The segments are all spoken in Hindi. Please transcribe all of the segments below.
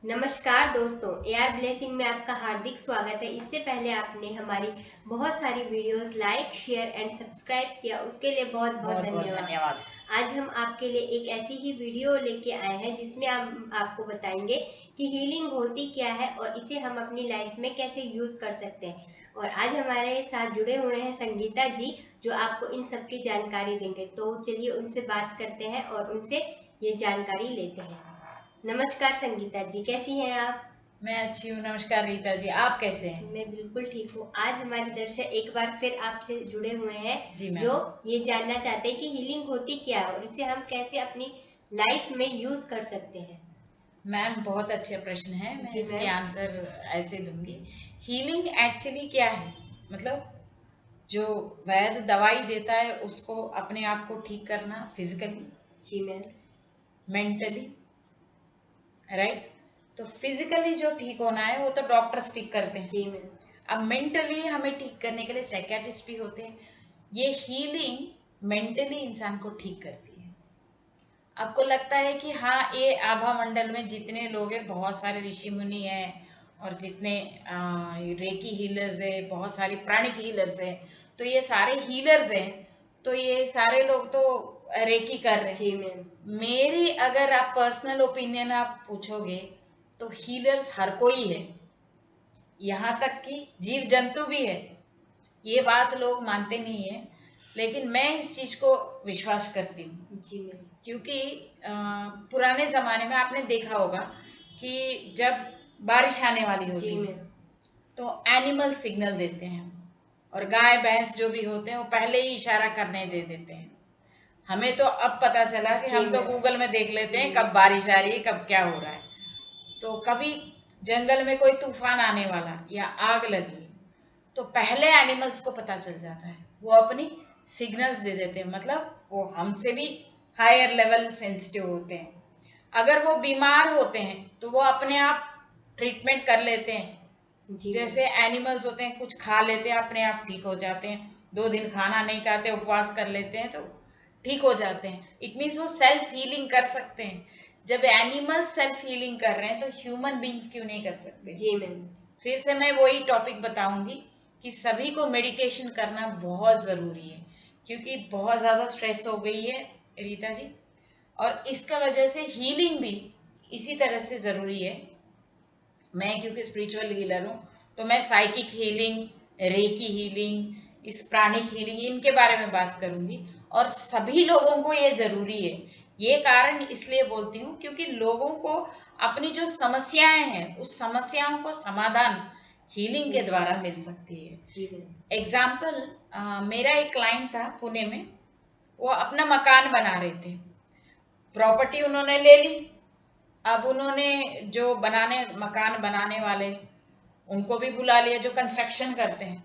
नमस्कार दोस्तों, एआर ब्लेसिंग में आपका हार्दिक स्वागत है। इससे पहले आपने हमारी बहुत सारी videos like, share and subscribe किया, उसके लिए बहुत बहुत बहुत बहुत धन्यवाद। धन्यवाद। आज हम आपके लिए एक ऐसी ही वीडियो लेके आए हैं जिसमें हम आपको बताएंगे कि हीलिंग होती क्या है और इसे हम अपनी लाइफ में कैसे यूज कर सकते हैं। और आज हमारे साथ जुड़े हुए हैं संगीता जी, जो आपको इन सब की जानकारी देंगे। तो चलिए उनसे बात करते हैं और उनसे ये जानकारी लेते हैं। नमस्कार संगीता जी, कैसी हैं आप? मैं अच्छी हूँ। नमस्कार रीता जी, आप कैसे हैं? मैं बिल्कुल ठीक हूँ। आज हमारे दर्शक एक बार फिर आपसे जुड़े हुए हैं, जी जो मैम। ये जानना चाहते हैं कि हीलिंग होती क्या है और इसे हम कैसे अपनी लाइफ में यूज कर सकते हैं। मैम बहुत अच्छा प्रश्न है, मैं जी इसके मैम। आंसर ऐसे दूंगी। हीलिंग एक्चुअली क्या है? मतलब जो वैद्य दवाई देता है उसको अपने आप को ठीक करना, फिजिकली, जी मैम। Mentally, right. तो फिजिकली जो ठीक होना है वो तो डॉक्टर्स ठीक करते हैं। जी मैम। अब मेंटली हमें ठीक करने के लिए साइकियाट्रिस्ट भी होते हैं। ये हीलिंग मेंटली इंसान को ठीक करती है। आपको लगता है कि हाँ, ये आभा मंडल में जितने लोग हैं, बहुत सारे ऋषि मुनि हैं और जितने रेकी हीलर्स है, बहुत सारी प्राणिक हीलर्स हैं, तो ये सारे हीलर्स हैं, तो ये सारे लोग तो रेकी कर रहे जी हैं। मैम। मेरी अगर आप पर्सनल ओपिनियन आप पूछोगे तो हीलर्स हर कोई है, यहाँ तक कि जीव जंतु भी है। ये बात लोग मानते नहीं है, लेकिन मैं इस चीज को विश्वास करती हूँ। जी मैम। क्योंकि पुराने ज़माने में आपने देखा होगा कि जब बारिश आने वाली जी होती है मैम। तो एनिमल सिग्नल देते हैं, और गाय भैंस जो भी होते हैं वो पहले ही इशारा करने दे देते हैं। हमें तो अब पता चला कि जी हम तो मैम। गूगल में देख लेते हैं कब बारिश आ रही है, कब क्या हो रहा है। तो कभी जंगल में कोई तूफान आने वाला या आग लगी, तो पहले एनिमल्स को पता चल जाता है, वो अपनी सिग्नल्स दे देते हैं। मतलब वो हमसे भी हायर लेवल सेंसिटिव होते हैं। अगर वो बीमार होते हैं तो वो अपने आप ट्रीटमेंट कर लेते हैं। जी मैम। जैसे एनिमल्स होते हैं, कुछ खा लेते हैं, अपने आप ठीक हो जाते हैं। 2 दिन खाना नहीं खाते, उपवास कर लेते हैं, तो ठीक हो जाते हैं। इट मीन्स वो सेल्फ हीलिंग कर सकते हैं। जब एनिमल्स सेल्फ हीलिंग कर रहे हैं तो ह्यूमन बींग्स क्यों नहीं कर सकते? जी मैम। फिर से मैं वही टॉपिक बताऊंगी कि सभी को मेडिटेशन करना बहुत ज़रूरी है, क्योंकि बहुत ज़्यादा स्ट्रेस हो गई है रीता जी। और इसका वजह से हीलिंग भी इसी तरह से ज़रूरी है। मैं क्योंकि स्पिरिचुअल हीलर हूँ, तो मैं साइकिक हीलिंग, रेकी हीलिंग, इस प्राणिक हीलिंग, इनके बारे में बात करूंगी। और सभी लोगों को ये ज़रूरी है। ये कारण इसलिए बोलती हूँ क्योंकि लोगों को अपनी जो समस्याएं हैं उस समस्याओं को समाधान हीलिंग के द्वारा मिल सकती है। जी मैम। एग्जाम्पल, मेरा एक क्लाइंट था पुणे में। वो अपना मकान बना रहे थे, प्रॉपर्टी उन्होंने ले ली। अब उन्होंने जो मकान बनाने वाले, उनको भी बुला लिया, जो कंस्ट्रक्शन करते हैं।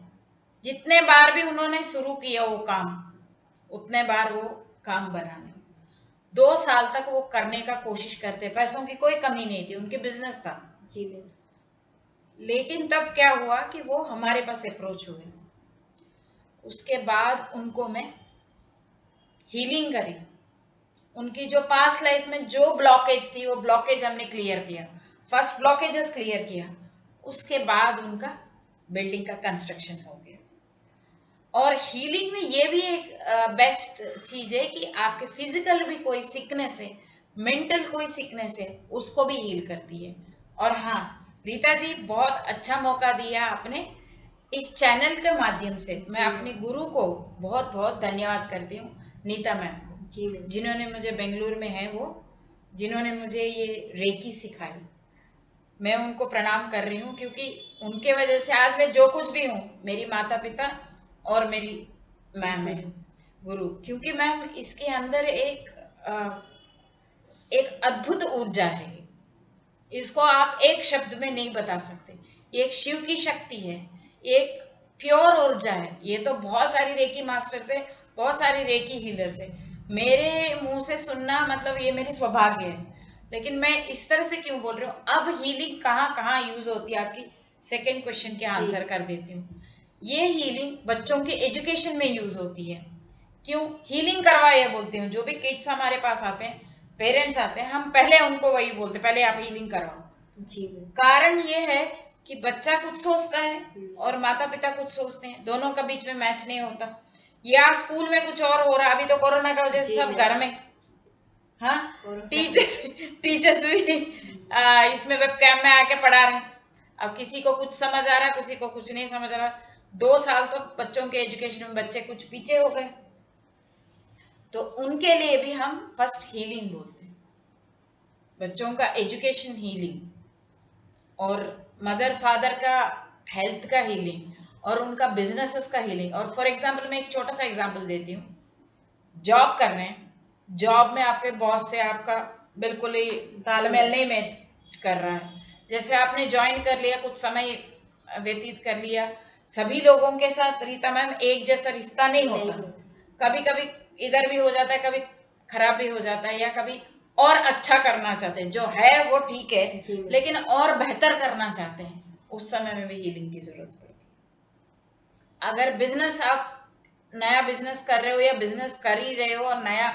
जितने बार भी उन्होंने शुरू किया वो काम, उतने बार वो काम बनाने 2 साल तक वो करने का कोशिश करते। पैसों की कोई कमी नहीं थी, उनके बिजनेस था। जी मैम। लेकिन तब क्या हुआ कि वो हमारे पास अप्रोच हुए। उसके बाद उनको मैं हीलिंग करी। उनकी जो पास्ट लाइफ में जो ब्लॉकेज थी वो ब्लॉकेज हमने क्लियर किया। फर्स्ट ब्लॉकेजेस क्लियर किया, उसके बाद उनका बिल्डिंग का कंस्ट्रक्शन हो गया। और हीलिंग में ये भी एक बेस्ट चीज है कि आपके फिजिकल भी कोई सिकनेस है, मेंटल कोई सिकनेस है, उसको भी हील करती है। और हाँ, रीता जी बहुत अच्छा मौका दिया आपने इस चैनल के माध्यम से। मैं जी अपने मैम। गुरु को बहुत बहुत धन्यवाद करती हूँ, नीता मैम को, जी मैम। जिन्होंने मुझे, बेंगलुरु में है वो, जिन्होंने मुझे ये रेकी सिखाई। मैं उनको प्रणाम कर रही हूँ, क्योंकि उनके वजह से आज मैं जो कुछ भी हूँ, मेरी माता पिता और मेरी मैम है, गुरु। गुरु। क्योंकि मैम इसके अंदर एक अद्भुत ऊर्जा है। इसको आप एक शब्द में नहीं बता सकते। ये एक शिव की शक्ति है, एक प्योर ऊर्जा है। ये तो बहुत सारी रेकी मास्टर से, बहुत सारी रेकी हीलर से मेरे मुंह से सुनना, मतलब ये मेरी सौभाग्य है। लेकिन मैं इस तरह से क्यों बोल रही हूँ, अब हीलिंग कहाँ कहाँ यूज होती है, आपकी सेकेंड क्वेश्चन के जी। आंसर कर देती हूँ। ये हीलिंग बच्चों के एजुकेशन में यूज होती है। क्यों हीलिंग करवाए बोलते हैं? जो भी किड्स हमारे पास आते हैं, पेरेंट्स आते हैं, हम पहले उनको वही बोलते हैं, पहले आप हीलिंग करवाओ। जी मैम। कारण ये है कि बच्चा कुछ सोचता है और माता पिता कुछ सोचते हैं, दोनों का बीच में मैच नहीं होता, या स्कूल में कुछ और हो रहा। अभी तो कोरोना का वजह से जी सब मैम। घर में, हाँ, कोरोना में। टीचर्स टीचर्स भी इसमें वेब कैम में आके पढ़ा रहे हैं। अब किसी को कुछ समझ आ रहा है, किसी को कुछ नहीं समझ आ रहा। 2 साल तो बच्चों के एजुकेशन में बच्चे कुछ पीछे हो गए। तो उनके लिए भी हम फर्स्ट हीलिंग बोलते हैं, बच्चों का एजुकेशन हीलिंग, और मदर फादर का हेल्थ का हीलिंग, और उनका बिजनेसेस का हीलिंग। और फॉर एग्जांपल मैं एक छोटा सा एग्जांपल देती हूँ। जॉब कर रहे हैं, जॉब में आपके बॉस से आपका बिल्कुल ही तालमेल नहीं मैच कर रहा है। जैसे आपने ज्वाइन कर लिया, कुछ समय व्यतीत कर लिया, सभी लोगों के साथ रीता मैम एक जैसा रिश्ता नहीं होता। कभी कभी इधर भी हो जाता है, कभी खराब भी हो जाता है, या कभी और अच्छा करना चाहते हैं, जो है वो ठीक है लेकिन और बेहतर करना चाहते हैं, उस समय में भी हीलिंग की जरूरत पड़ती है। अगर बिजनेस आप नया बिजनेस कर रहे हो या बिजनेस कर ही रहे हो और नया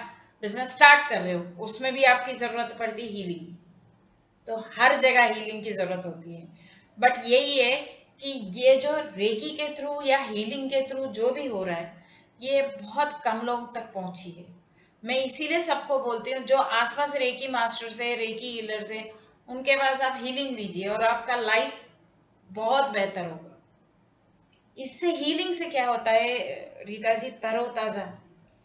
बिजनेस स्टार्ट कर रहे हो, उसमें भी आपकी जरूरत पड़ती है हीलिंग। तो हर जगह हीलिंग की जरूरत होती है। बट यही है कि ये जो रेकी के थ्रू या हीलिंग के थ्रू जो भी हो रहा है, ये बहुत कम लोगों तक पहुंची है। मैं इसीलिए सबको बोलती हूँ, जो आसपास रेकी मास्टर से, रेकी हीलर से, उनके पास आप हीलिंग लीजिए और आपका लाइफ बहुत बेहतर होगा। इससे हीलिंग से क्या होता है रीता जी, तरोताजा,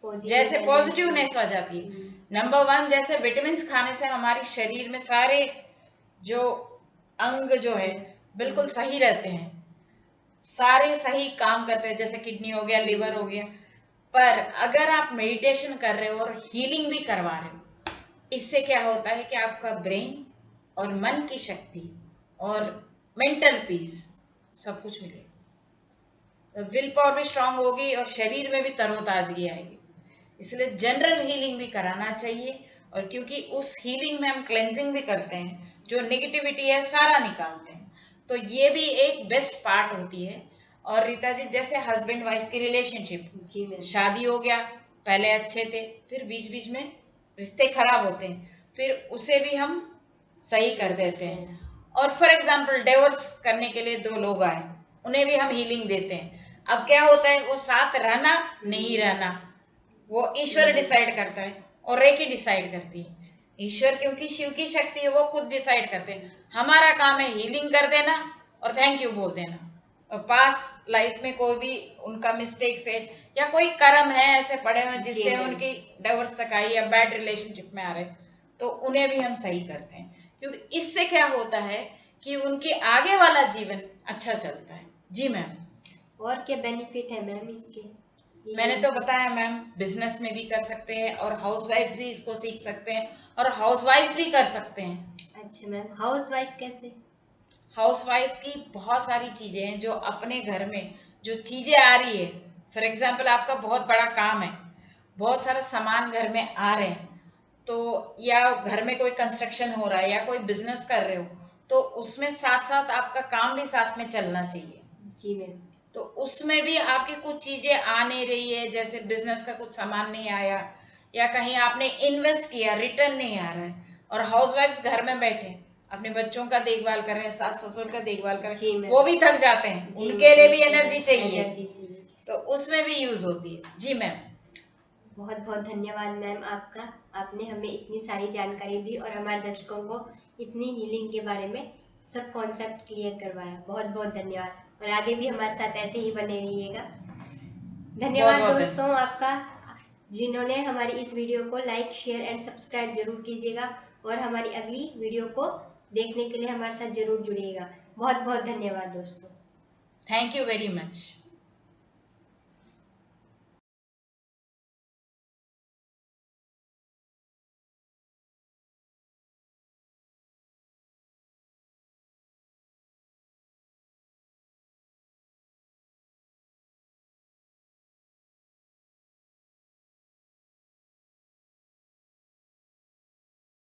जैसे पॉजिटिवनेस आ जाती है। नंबर 1, जैसे विटामिन खाने से हमारे शरीर में सारे जो अंग जो है बिल्कुल सही रहते हैं, सारे सही काम करते हैं, जैसे किडनी हो गया, लिवर हो गया। पर अगर आप मेडिटेशन कर रहे हो और हीलिंग भी करवा रहे हो, इससे क्या होता है कि आपका ब्रेन और मन की शक्ति और मेंटल पीस सब कुछ मिलेगा, विल पावर भी स्ट्रांग होगी और शरीर में भी तरोताजगी आएगी। इसलिए जनरल हीलिंग भी कराना चाहिए। और क्योंकि उस हीलिंग में हम क्लेंजिंग भी करते हैं, जो नेगेटिविटी है सारा निकालते हैं, तो ये भी एक बेस्ट पार्ट होती है। और रीता जी, जैसे हस्बैंड वाइफ की रिलेशनशिप, शादी हो गया, पहले अच्छे थे, फिर बीच बीच में रिश्ते खराब होते हैं, फिर उसे भी हम सही कर देते हैं। और फॉर एग्जाम्पल डिवोर्स करने के लिए 2 लोग आए, उन्हें भी हम हीलिंग देते हैं। अब क्या होता है, वो साथ रहना नहीं रहना वो ईश्वर डिसाइड करता है और रेकी डिसाइड करती है। ईश्वर क्योंकि शिव की शक्ति है, वो खुद डिसाइड करते हैं। हमारा काम है हीलिंग कर देना और थैंक यू बोल देना। और पास लाइफ में कोई भी उनका मिस्टेक से या कोई कर्म है ऐसे पड़े हुए जिससे उनकी डिवोर्स तक आई या बैड रिलेशनशिप में आ रहे, तो उन्हें भी हम सही करते हैं। क्योंकि इससे क्या होता है कि उनके आगे वाला जीवन अच्छा चलता है। जी मैम। और क्या बेनिफिट है मैम इसके? मैंने तो बताया मैम, बिजनेस में भी कर सकते हैं और हाउसवाइफ भी इसको सीख सकते हैं और हाउसवाइफ भी कर सकते हैं। अच्छा मैम, हाउसवाइफ कैसे? हाउसवाइफ की बहुत सारी चीजें हैं जो अपने घर में जो चीजें आ रही है, फॉर एग्जाम्पल आपका बहुत बड़ा काम है, बहुत सारा सामान घर में आ रहे हैं, तो या घर में कोई कंस्ट्रक्शन हो रहा है या कोई बिजनेस कर रहे हो, तो उसमें साथ साथ आपका काम भी साथ में चलना चाहिए। जी मैम। तो उसमें भी आपकी कुछ चीजें आ नहीं रही है, जैसे बिजनेस का कुछ सामान नहीं आया या कहीं आपने इन्वेस्ट किया रिटर्न नहीं आ रहा है, और हाउसवाइफ्स घर में बैठे अपने बच्चों का देखभाल कर रहे हैं, सास ससुर का देखभाल कर रहे हैं, वो भी थक जाते हैं, उनके लिए भी एनर्जी चाहिए, तो उसमें भी यूज होती है। जी मैम। बहुत बहुत धन्यवाद मैम आपका, आपने हमें इतनी सारी जानकारी दी और हमारे दर्शकों को इतनी हीलिंग के बारे में सब कॉन्सेप्ट क्लियर करवाया। बहुत बहुत धन्यवाद और आगे भी हमारे साथ ऐसे ही बने रहिएगा। धन्यवाद दोस्तों आपका, जिन्होंने हमारी इस वीडियो को लाइक शेयर एंड सब्सक्राइब जरूर कीजिएगा और हमारी अगली वीडियो को देखने के लिए हमारे साथ जरूर जुड़िएगा। बहुत बहुत धन्यवाद दोस्तों। Thank you very much.